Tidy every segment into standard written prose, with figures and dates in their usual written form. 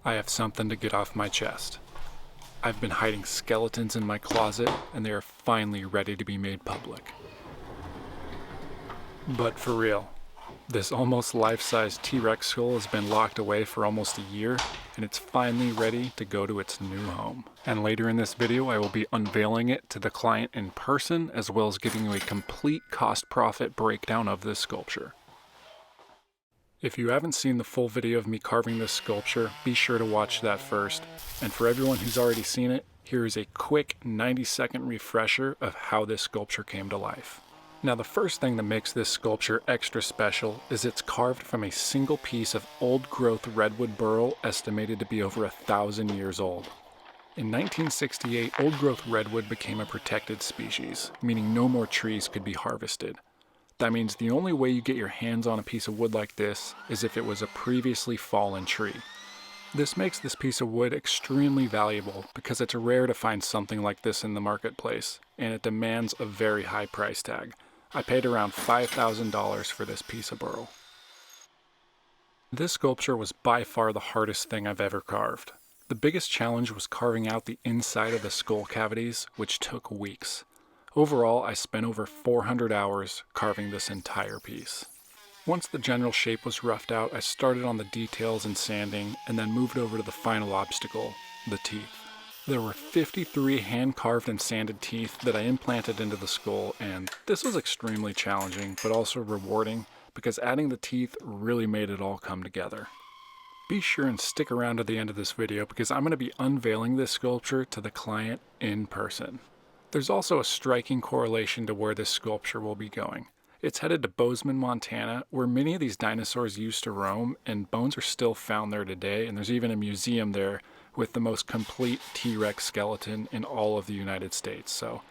I have something to get off my chest. I've been hiding skeletons in my closet, and they are finally ready to be made public. But for real, this almost life-size T-Rex skull has been locked away for almost a year, and it's finally ready to go to its new home. And later in this video, I will be unveiling it to the client in person, as well as giving you a complete cost-profit breakdown of this sculpture. If you haven't seen the full video of me carving this sculpture, be sure to watch that first. And for everyone who's already seen it, here is a quick 90-second refresher of how this sculpture came to life. Now, the first thing that makes this sculpture extra special is it's carved from a single piece of old-growth redwood burl estimated to be over 1,000 years old. In 1968, old-growth redwood became a protected species, meaning no more trees could be harvested. That means the only way you get your hands on a piece of wood like this is if it was a previously fallen tree. This makes this piece of wood extremely valuable because it's rare to find something like this in the marketplace, and it demands a very high price tag. I paid around $5,000 for this piece of burl. This sculpture was by far the hardest thing I've ever carved. The biggest challenge was carving out the inside of the skull cavities, which took weeks. Overall, I spent over 400 hours carving this entire piece. Once the general shape was roughed out, I started on the details and sanding, and then moved over to the final obstacle, the teeth. There were 53 hand-carved and sanded teeth that I implanted into the skull, and this was extremely challenging, but also rewarding, because adding the teeth really made it all come together. Be sure and stick around to the end of this video, because I'm going to be unveiling this sculpture to the client in person. There's also a striking correlation to where this sculpture will be going. It's headed to Bozeman, Montana, where many of these dinosaurs used to roam, and bones are still found there today, and there's even a museum there with the most complete T-Rex skeleton in all of the United States. So,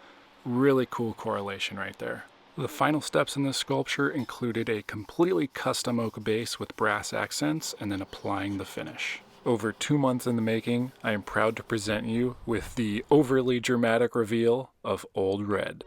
really cool correlation right there. The final steps in this sculpture included a completely custom oak base with brass accents, and then applying the finish. Over 2 months in the making, I am proud to present you with the overly dramatic reveal of Old Red.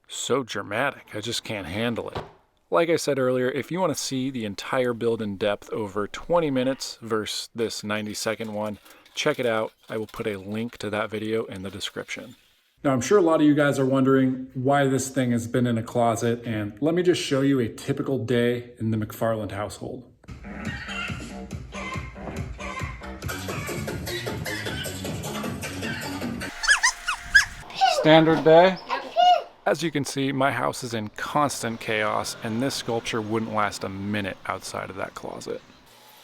So dramatic, I just can't handle it. Like I said earlier, if you want to see the entire build in depth over 20 minutes versus this 90-second one, check it out. I will put a link to that video in the description. Now, I'm sure a lot of you guys are wondering why this thing has been in a closet, and let me just show you a typical day in the McFarland household. Standard day. As you can see, my house is in constant chaos, and this sculpture wouldn't last a minute outside of that closet.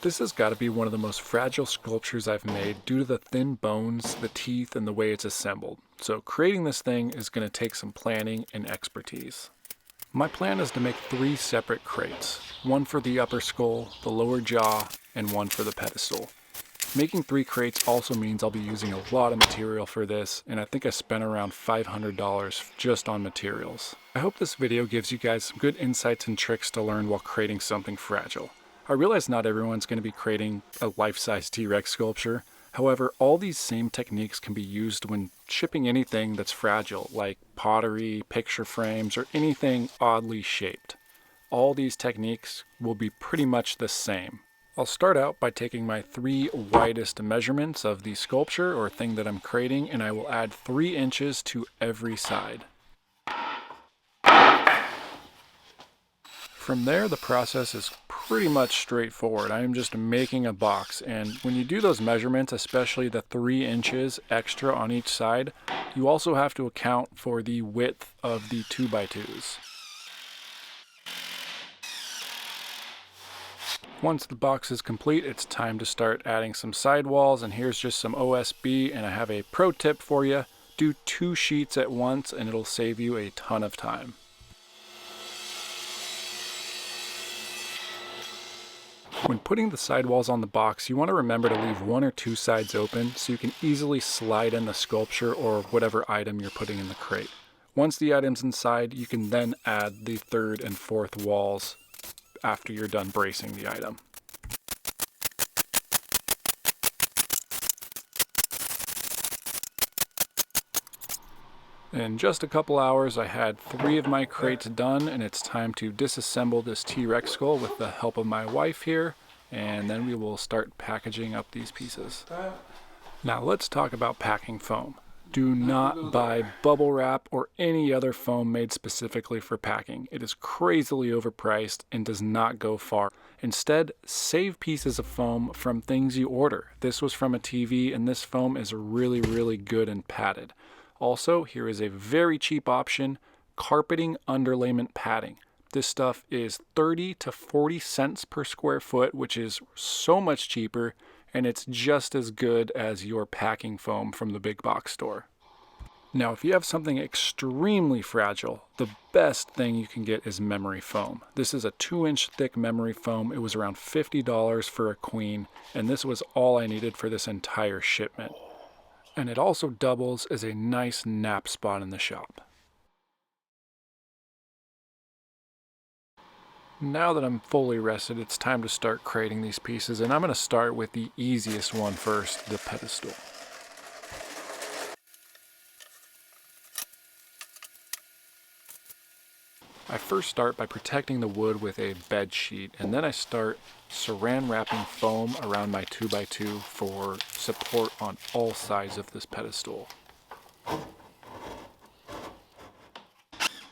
This has got to be one of the most fragile sculptures I've made due to the thin bones, the teeth, and the way it's assembled. So creating this thing is going to take some planning and expertise. My plan is to make 3 separate crates, one for the upper skull, the lower jaw, and one for the pedestal. Making 3 crates also means I'll be using a lot of material for this, and I think I spent around $500 just on materials. I hope this video gives you guys some good insights and tricks to learn while creating something fragile. I realize not everyone's going to be creating a life-size T-Rex sculpture. However, all these same techniques can be used when shipping anything that's fragile, like pottery, picture frames, or anything oddly shaped. All these techniques will be pretty much the same. I'll start out by taking my 3 widest measurements of the sculpture or thing that I'm creating, and I will add 3 inches to every side. From there, the process is pretty much straightforward. I am just making a box, and when you do those measurements, especially the 3 inches extra on each side, you also have to account for the width of the 2x2s. Once the box is complete, it's time to start adding some sidewalls, and here's just some OSB, and I have a pro tip for you. Do 2 sheets at once and it'll save you a ton of time. When putting the sidewalls on the box, you want to remember to leave 1 or 2 sides open so you can easily slide in the sculpture or whatever item you're putting in the crate. Once the item's inside, you can then add the 3rd and 4th walls after you're done bracing the item. In just a couple hours, I had 3 of my crates done, and it's time to disassemble this T-Rex skull with the help of my wife here, and then we will start packaging up these pieces. Now let's talk about packing foam. Do not buy bubble wrap or any other foam made specifically for packing. It is crazily overpriced and does not go far. Instead, save pieces of foam from things you order. This was from a TV, and this foam is really, really good and padded. Also, here is a very cheap option, carpeting underlayment padding. This stuff is 30 to 40 cents per square foot, which is so much cheaper, and it's just as good as your packing foam from the big box store. Now, if you have something extremely fragile, the best thing you can get is memory foam. This is a 2-inch thick memory foam. It was around $50 for a queen, and this was all I needed for this entire shipment. And it also doubles as a nice nap spot in the shop. Now that I'm fully rested, it's time to start crating these pieces, and I'm going to start with the easiest one first, the pedestal. I first start by protecting the wood with a bed sheet, and then I start saran wrapping foam around my 2x2 for support on all sides of this pedestal.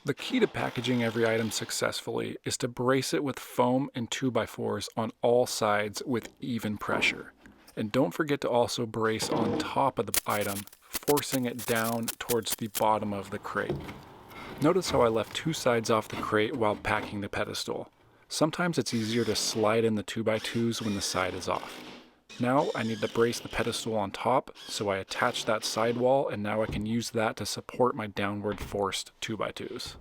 The key to packaging every item successfully is to brace it with foam and 2x4s on all sides with even pressure. And don't forget to also brace on top of the item, forcing it down towards the bottom of the crate. Notice how I left 2 sides off the crate while packing the pedestal. Sometimes it's easier to slide in the 2x2s when the side is off. Now I need to brace the pedestal on top, so I attach that sidewall, and now I can use that to support my downward forced 2x2s.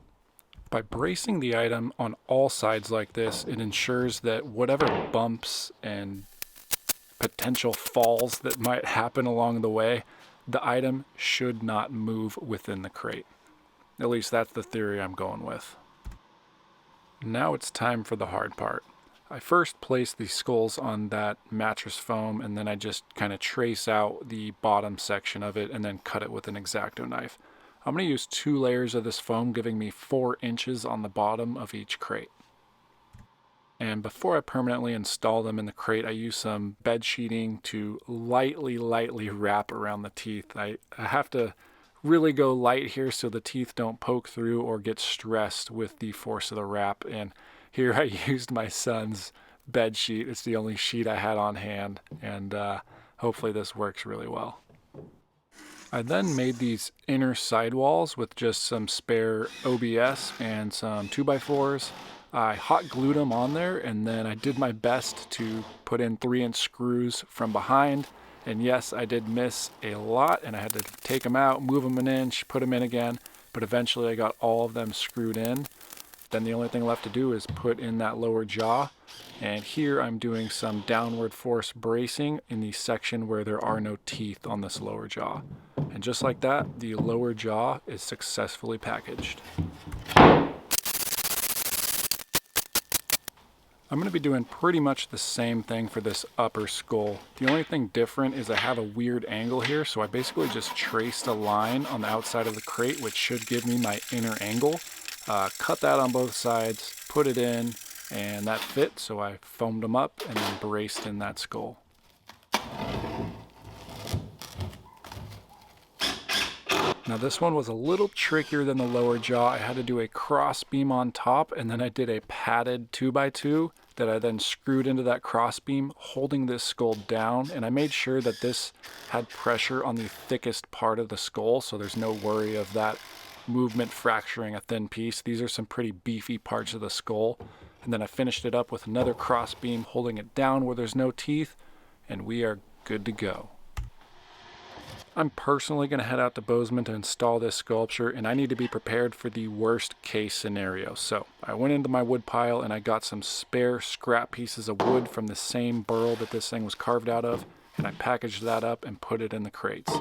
By bracing the item on all sides like this, it ensures that whatever bumps and potential falls that might happen along the way, the item should not move within the crate. At least that's the theory I'm going with. Now it's time for the hard part. I first place the skulls on that mattress foam, and then I just kind of trace out the bottom section of it and then cut it with an X-Acto knife. I'm going to use 2 layers of this foam, giving me 4 inches on the bottom of each crate. And before I permanently install them in the crate, I use some bed sheeting to lightly wrap around the teeth. I have to really go light here so the teeth don't poke through or get stressed with the force of the wrap. And here I used my son's bed sheet. It's the only sheet I had on hand, and hopefully this works really well. I then made these inner sidewalls with just some spare OBS and some 2x4s. I hot glued them on there, and then I did my best to put in 3-inch screws from behind. And yes, I did miss a lot, and I had to take them out, move them an inch, put them in again, but eventually I got all of them screwed in. Then the only thing left to do is put in that lower jaw, and here I'm doing some downward force bracing in the section where there are no teeth on this lower jaw. And just like that, the lower jaw is successfully packaged. I'm going to be doing pretty much the same thing for this upper skull. The only thing different is I have a weird angle here, so I basically just traced a line on the outside of the crate, which should give me my inner angle. Cut that on both sides, put it in, and that fit, so I foamed them up and then braced in that skull. Now this one was a little trickier than the lower jaw. I had to do a cross beam on top, and then I did a padded 2x2 that I then screwed into that cross beam, holding this skull down. And I made sure that this had pressure on the thickest part of the skull, so there's no worry of that movement fracturing a thin piece. These are some pretty beefy parts of the skull. And then I finished it up with another cross beam, holding it down where there's no teeth, and we are good to go. I'm personally going to head out to Bozeman to install this sculpture, and I need to be prepared for the worst case scenario. So I went into my wood pile and I got some spare scrap pieces of wood from the same burl that this thing was carved out of, and I packaged that up and put it in the crates.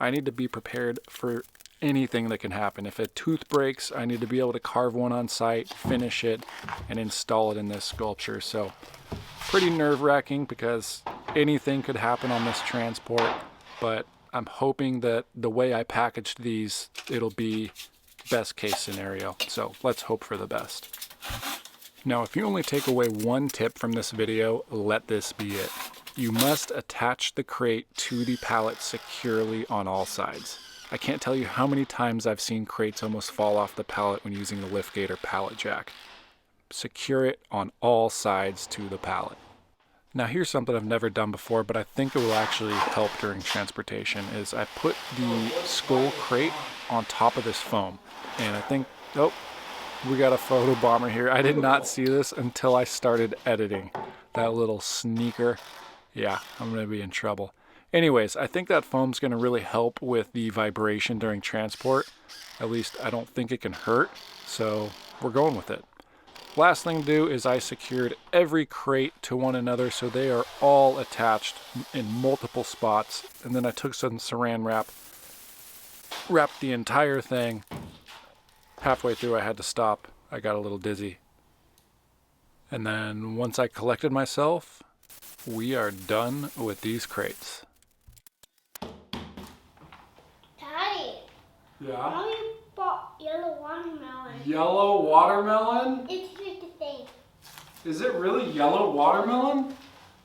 I need to be prepared for anything that can happen. If a tooth breaks, I need to be able to carve one on site, finish it, and install it in this sculpture. So pretty nerve-wracking because anything could happen on this transport, but I'm hoping that the way I packaged these, it'll be best case scenario. So let's hope for the best. Now, if you only take away one tip from this video, let this be it. You must attach the crate to the pallet securely on all sides. I can't tell you how many times I've seen crates almost fall off the pallet when using the liftgate or pallet jack. Secure it on all sides to the pallet. Now here's something I've never done before, but I think it will actually help during transportation, is I put the skull crate on top of this foam. And I think, oh, we got a photo bomber here. I did not see this until I started editing. That little sneaker. Yeah, I'm going to be in trouble. Anyways, I think that foam's going to really help with the vibration during transport. At least I don't think it can hurt, so we're going with it. Last thing to do is I secured every crate to one another so they are all attached in multiple spots. And then I took some saran wrap, wrapped the entire thing. Halfway through I had to stop. I got a little dizzy. And then once I collected myself, we are done with these crates. Daddy. Yeah? Mommy bought yellow watermelon. Yellow watermelon? It's just a thing. Is it really yellow watermelon?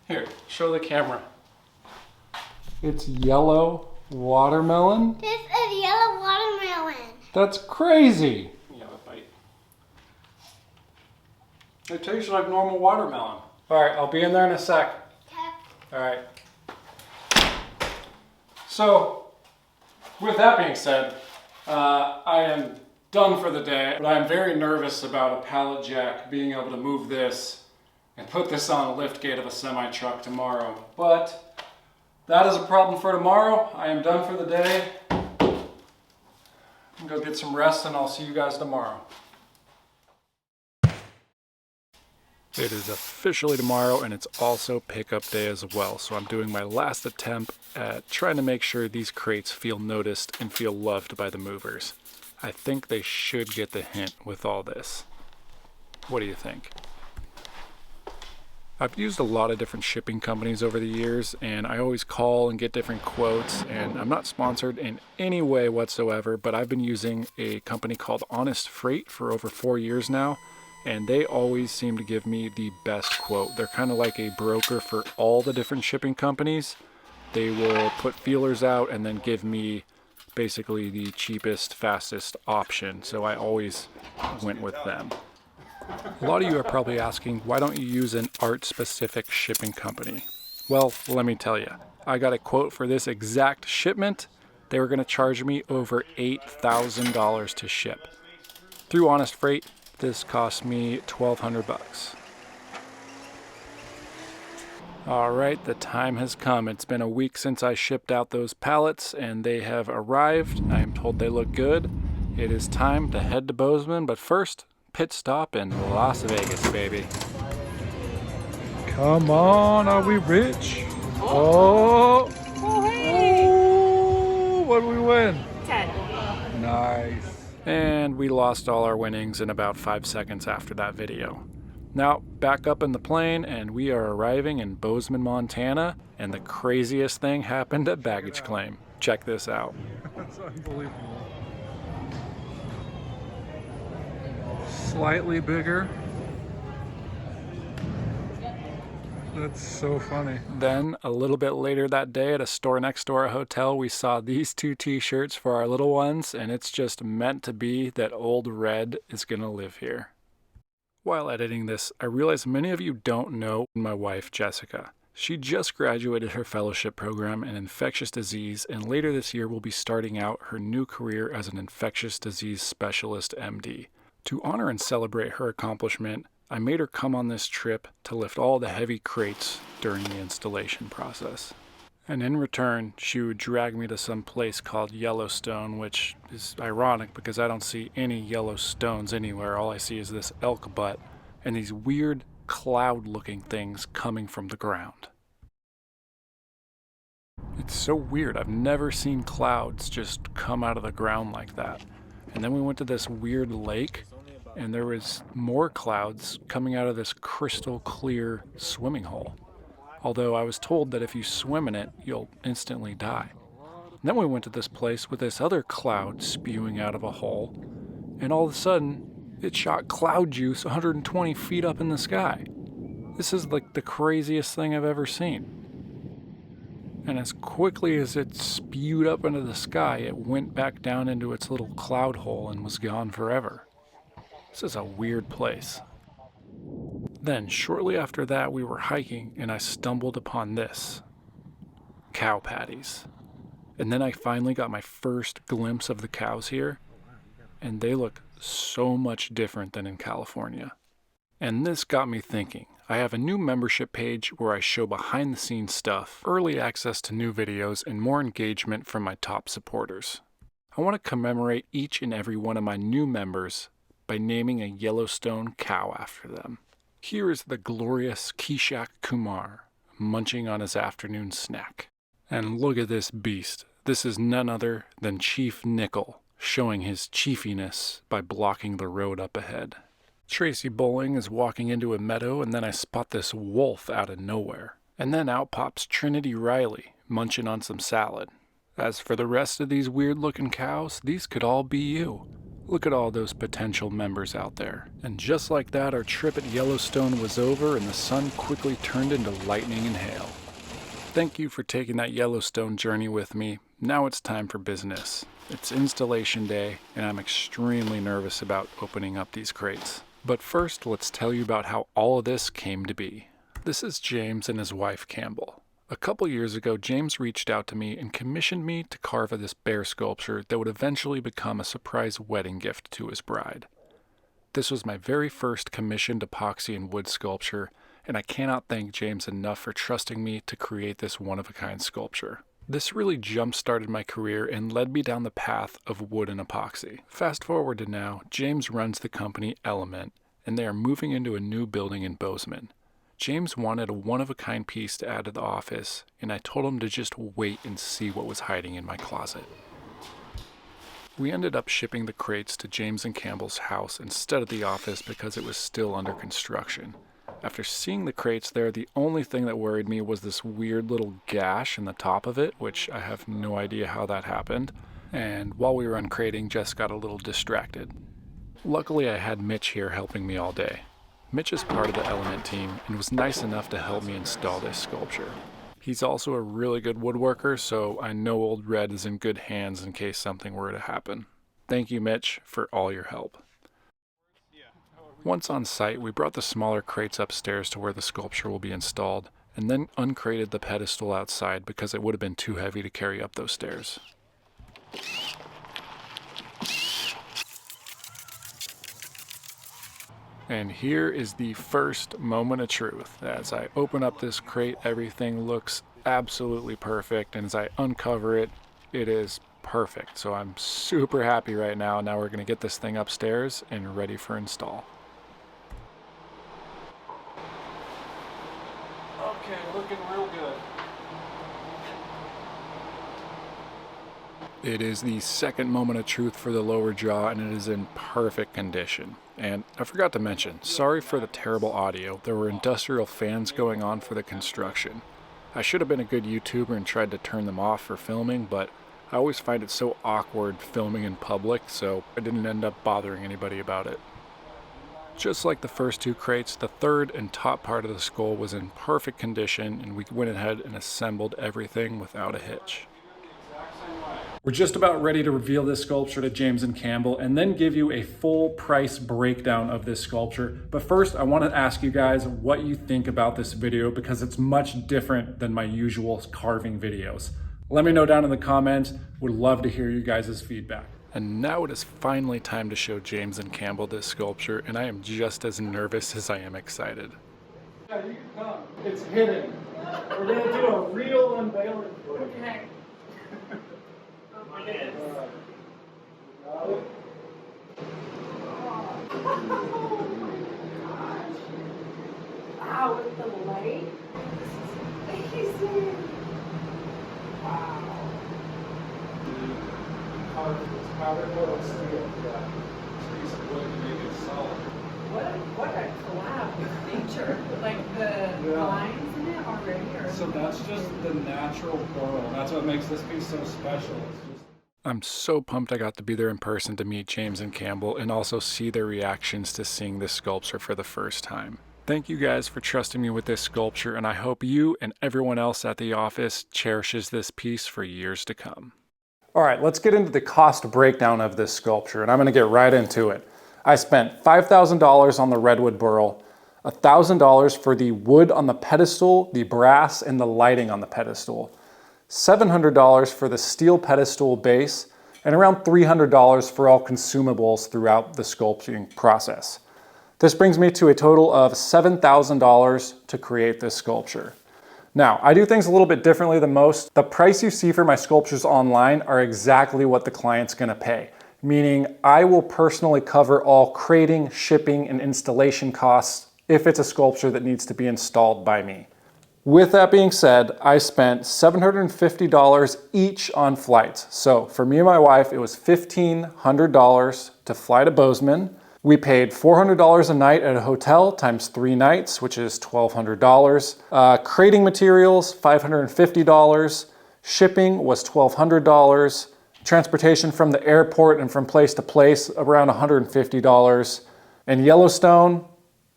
Here, show the camera. It's yellow watermelon? This is yellow watermelon. That's crazy. You have a bite. It tastes like normal watermelon. All right, I'll be in there in a sec. Okay. All right. So, with that being said, I am done for the day, but I'm very nervous about a pallet jack being able to move this and put this on a lift gate of a semi truck tomorrow. But that is a problem for tomorrow. I am done for the day. I'm gonna go get some rest and I'll see you guys tomorrow. It is officially tomorrow and it's also pickup day as well. So I'm doing my last attempt at trying to make sure these crates feel noticed and feel loved by the movers. I think they should get the hint with all this. What do you think? I've used a lot of different shipping companies over the years and I always call and get different quotes, and I'm not sponsored in any way whatsoever, but I've been using a company called Honest Freight for over 4 years now. And they always seem to give me the best quote. They're kind of like a broker for all the different shipping companies. They will put feelers out and then give me basically the cheapest, fastest option. So I always went with them. A lot of you are probably asking, why don't you use an art-specific shipping company? Well, let me tell you. I got a quote for this exact shipment. They were going to charge me over $8,000 to ship. Through Honest Freight, this cost me $1,200. All right, the time has come. It's been a week since I shipped out those pallets and they have arrived. I am told they look good. It is time to head to Bozeman, but first, pit stop in Las Vegas, baby. Come on, are we rich? Oh, hey. Oh, what do we win? 10. Nice. And we lost all our winnings in about 5 seconds after that video. Now, back up in the plane, and we are arriving in Bozeman, Montana, and the craziest thing happened at baggage claim. Check this out. That's unbelievable. Slightly bigger. That's so funny. Then, a little bit later that day at a store next to our hotel, we saw these two t-shirts for our little ones, and it's just meant to be that old Red is gonna live here. While editing this, I realized many of you don't know my wife, Jessica. She just graduated her fellowship program in infectious disease, and later this year will be starting out her new career as an infectious disease specialist MD. To honor and celebrate her accomplishment, I made her come on this trip to lift all the heavy crates during the installation process. And in return, she would drag me to some place called Yellowstone, which is ironic because I don't see any Yellowstones anywhere. All I see is this elk butt and these weird cloud-looking things coming from the ground. It's so weird. I've never seen clouds just come out of the ground like that. And then we went to this weird lake, and there was more clouds coming out of this crystal clear swimming hole. Although I was told that if you swim in it, you'll instantly die. And then we went to this place with this other cloud spewing out of a hole, and all of a sudden, it shot cloud juice 120 feet up in the sky. This is like the craziest thing I've ever seen. And as quickly as it spewed up into the sky, it went back down into its little cloud hole and was gone forever. This is a weird place. Then, shortly after that, we were hiking, and I stumbled upon this. Cow patties. And then I finally got my first glimpse of the cows here, and they look so much different than in California. And this got me thinking. I have a new membership page where I show behind-the-scenes stuff, early access to new videos, and more engagement from my top supporters. I want to commemorate each and every one of my new members by naming a Yellowstone cow after them. Here is the glorious Kishak Kumar, munching on his afternoon snack. And look at this beast. This is none other than Chief Nickel, showing his chiefiness by blocking the road up ahead. Tracy Bowling is walking into a meadow, and then I spot this wolf out of nowhere. And then out pops Trinity Riley, munching on some salad. As for the rest of these weird-looking cows, these could all be you. Look at all those potential members out there. And just like that, our trip at Yellowstone was over, and the sun quickly turned into lightning and hail. Thank you for taking that Yellowstone journey with me. Now it's time for business. It's installation day, and I'm extremely nervous about opening up these crates. But first, let's tell you about how all of this came to be. This is James and his wife, Campbell. A couple years ago, James reached out to me and commissioned me to carve this bear sculpture that would eventually become a surprise wedding gift to his bride. This was my very first commissioned epoxy and wood sculpture, and I cannot thank James enough for trusting me to create this one-of-a-kind sculpture. This really jump-started my career and led me down the path of wood and epoxy. Fast forward to now, James runs the company Element, and they are moving into a new building in Bozeman. James wanted a one-of-a-kind piece to add to the office, and I told him to just wait and see what was hiding in my closet. We ended up shipping the crates to James and Campbell's house instead of the office because it was still under construction. After seeing the crates there, the only thing that worried me was this weird little gash in the top of it, which I have no idea how that happened. And while we were uncrating, Jess got a little distracted. Luckily, I had Mitch here helping me all day. Mitch is part of the Element team and was nice enough to help me install this sculpture. He's also a really good woodworker, so I know old Red is in good hands in case something were to happen. Thank you, Mitch, for all your help. Once on site, we brought the smaller crates upstairs to where the sculpture will be installed, and then uncrated the pedestal outside because it would have been too heavy to carry up those stairs. And here is the first moment of truth. As I open up this crate, everything looks absolutely perfect, and as I uncover it, it is perfect. So I'm super happy right now. Now we're going to get this thing upstairs and ready for install. Okay, looking real good. It is the second moment of truth for the lower jaw, and it is in perfect condition. And I forgot to mention, sorry for the terrible audio. There were industrial fans going on for the construction. I should have been a good YouTuber and tried to turn them off for filming, but I always find it so awkward filming in public, so I didn't end up bothering anybody about it. Just like the first two crates, the third and top part of the skull was in perfect condition, and we went ahead and assembled everything without a hitch. We're just about ready to reveal this sculpture to James and Campbell and then give you a full price breakdown of this sculpture. But first, I want to ask you guys what you think about this video because it's much different than my usual carving videos. Let me know down in the comments. Would love to hear you guys' feedback. And now it is finally time to show James and Campbell this sculpture, and I am just as nervous as I am excited. Yeah, you can come. It's hidden. We're going to do a real unveiling for you. Okay. Oh my goodness. Got it? Wow, with the light. This is amazing. Wow. Powdered metal steel. Yeah. Piece of wood to make it solid. What a collab with nature. Like the lines in it already are. So that's just the natural burl. That's what makes this piece so special. I'm so pumped I got to be there in person to meet James and Campbell and also see their reactions to seeing this sculpture for the first time. Thank you guys for trusting me with this sculpture, and I hope you and everyone else at the office cherishes this piece for years to come. All right, let's get into the cost breakdown of this sculpture, and I'm gonna get right into it. I spent $5,000 on the redwood burl, $1,000 for the wood on the pedestal, the brass, and the lighting on the pedestal, $700 for the steel pedestal base, and around $300 for all consumables throughout the sculpting process. This brings me to a total of $7,000 to create this sculpture. Now, I do things a little bit differently than most. The price you see for my sculptures online are exactly what the client's gonna pay, meaning I will personally cover all crating, shipping, and installation costs if it's a sculpture that needs to be installed by me. With that being said, I spent $750 each on flights. So for me and my wife, it was $1,500 to fly to Bozeman. We paid $400 a night at a hotel times 3 nights, which is $1,200. Crating materials, $550. Shipping was $1,200. Transportation from the airport and from place to place, around $150. And Yellowstone,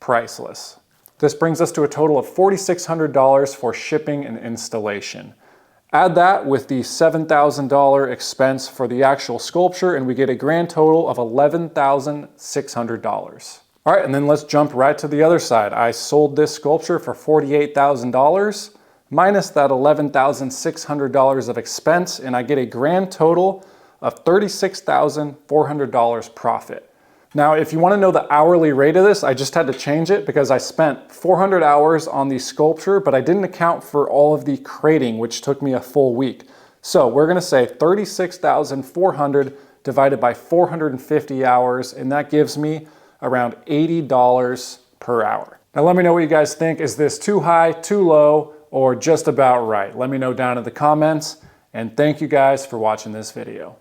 priceless. This brings us to a total of $4,600 for shipping and installation. Add that with the $7,000 expense for the actual sculpture and we get a grand total of $11,600. All right, and then let's jump right to the other side. I sold this sculpture for $48,000 minus that $11,600 of expense, and I get a grand total of $36,400 profit. Now, if you want to know the hourly rate of this, I just had to change it because I spent 400 hours on the sculpture, but I didn't account for all of the crating, which took me a full week. So we're going to say 36,400 divided by 450 hours, and that gives me around $80 per hour. Now let me know what you guys think. Is this too high, too low, or just about right? Let me know down in the comments, and thank you guys for watching this video.